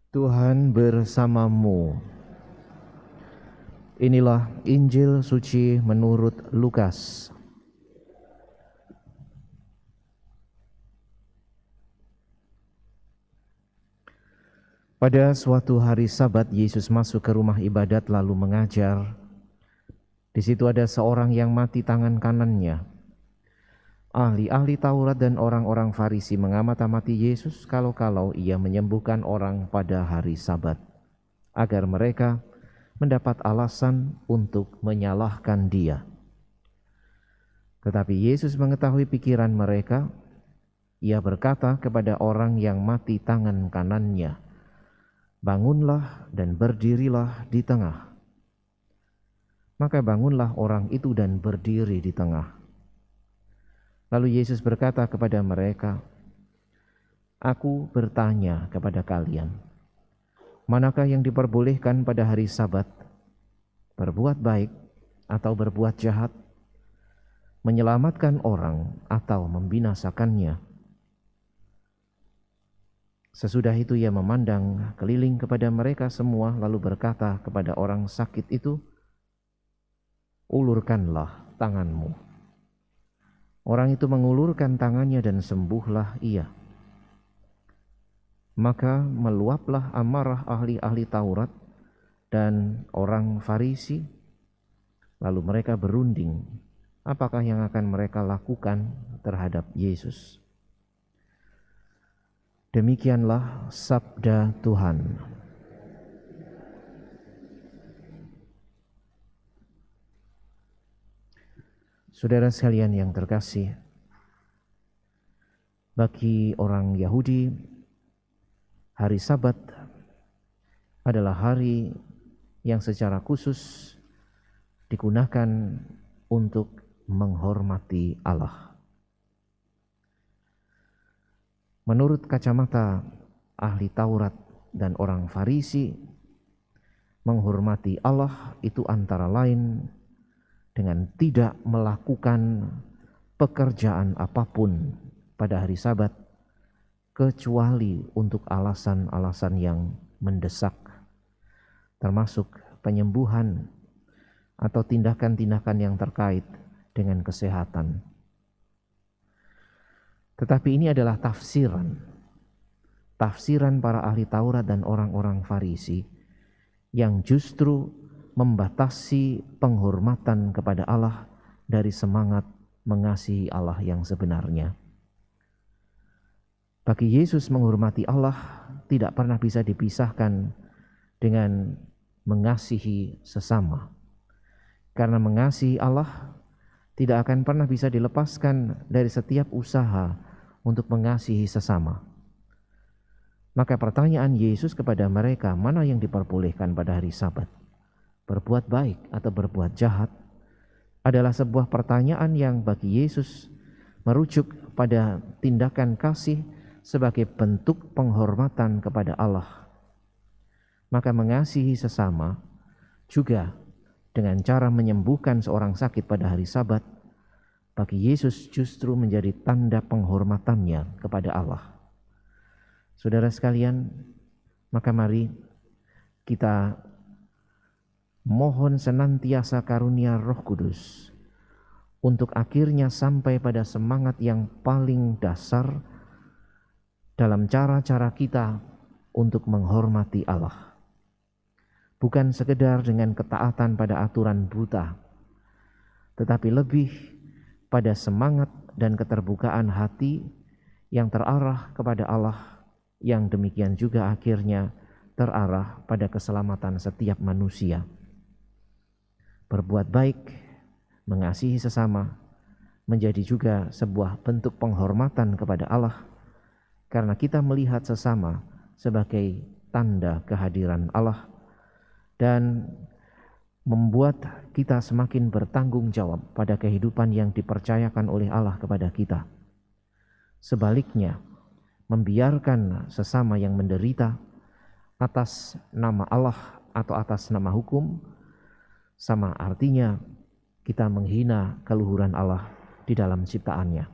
Tuhan bersamamu. Inilah Injil suci menurut Lukas. Pada suatu hari Sabat, Yesus masuk ke rumah ibadat lalu mengajar. Di situ ada seorang yang mati tangan kanannya. Ahli-ahli Taurat dan orang-orang Farisi mengamati Yesus kalau-kalau ia menyembuhkan orang pada hari Sabat, agar mereka mendapat alasan untuk menyalahkan dia. Tetapi Yesus mengetahui pikiran mereka. Ia berkata kepada orang yang mati tangan kanannya, "Bangunlah dan berdirilah di tengah." Maka bangunlah orang itu dan berdiri di tengah. Lalu Yesus berkata kepada mereka, "Aku bertanya kepada kalian, manakah yang diperbolehkan pada hari Sabat, berbuat baik atau berbuat jahat, menyelamatkan orang atau membinasakannya?" Sesudah itu ia memandang keliling kepada mereka semua lalu berkata kepada orang sakit itu, "Ulurkanlah tanganmu." Orang itu mengulurkan tangannya dan sembuhlah ia. Maka meluaplah amarah ahli-ahli Taurat dan orang Farisi. Lalu mereka berunding, apakah yang akan mereka lakukan terhadap Yesus. Demikianlah sabda Tuhan. Saudara sekalian yang terkasih, bagi orang Yahudi, hari Sabat adalah hari yang secara khusus digunakan untuk menghormati Allah. Menurut kacamata ahli Taurat dan orang Farisi, menghormati Allah itu antara lain dengan tidak melakukan pekerjaan apapun pada hari Sabat, kecuali untuk alasan-alasan yang mendesak, termasuk penyembuhan atau tindakan-tindakan yang terkait dengan kesehatan. Tetapi ini adalah tafsiran para ahli Taurat dan orang-orang Farisi yang justru membatasi penghormatan kepada Allah dari semangat mengasihi Allah yang sebenarnya. Bagi Yesus, menghormati Allah tidak pernah bisa dipisahkan dengan mengasihi sesama. Karena mengasihi Allah tidak akan pernah bisa dilepaskan dari setiap usaha untuk mengasihi sesama. Maka pertanyaan Yesus kepada mereka, mana yang diperbolehkan pada hari Sabat, berbuat baik atau berbuat jahat, adalah sebuah pertanyaan yang bagi Yesus merujuk pada tindakan kasih sebagai bentuk penghormatan kepada Allah. Maka mengasihi sesama juga dengan cara menyembuhkan seorang sakit pada hari Sabat, bagi Yesus justru menjadi tanda penghormatannya kepada Allah. Saudara sekalian, maka mari kita mohon senantiasa karunia Roh Kudus untuk akhirnya sampai pada semangat yang paling dasar dalam cara-cara kita untuk menghormati Allah. Bukan sekedar dengan ketaatan pada aturan buta, tetapi lebih pada semangat dan keterbukaan hati yang terarah kepada Allah, yang demikian juga akhirnya terarah pada keselamatan setiap manusia. Berbuat baik, mengasihi sesama, menjadi juga sebuah bentuk penghormatan kepada Allah, karena kita melihat sesama sebagai tanda kehadiran Allah dan membuat kita semakin bertanggung jawab pada kehidupan yang dipercayakan oleh Allah kepada kita. Sebaliknya, membiarkan sesama yang menderita atas nama Allah atau atas nama hukum, sama artinya kita menghina keluhuran Allah di dalam ciptaannya.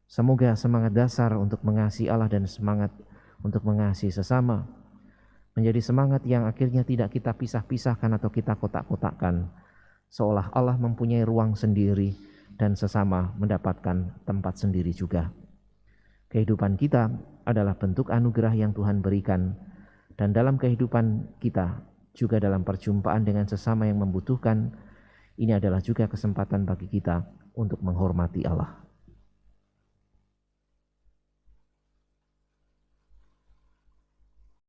Semoga semangat dasar untuk mengasihi Allah dan semangat untuk mengasihi sesama menjadi semangat yang akhirnya tidak kita pisah-pisahkan atau kita kotak-kotakkan, seolah Allah mempunyai ruang sendiri dan sesama mendapatkan tempat sendiri juga. Kehidupan kita adalah bentuk anugerah yang Tuhan berikan, dan dalam kehidupan kita, juga dalam perjumpaan dengan sesama yang membutuhkan, ini adalah juga kesempatan bagi kita untuk menghormati Allah.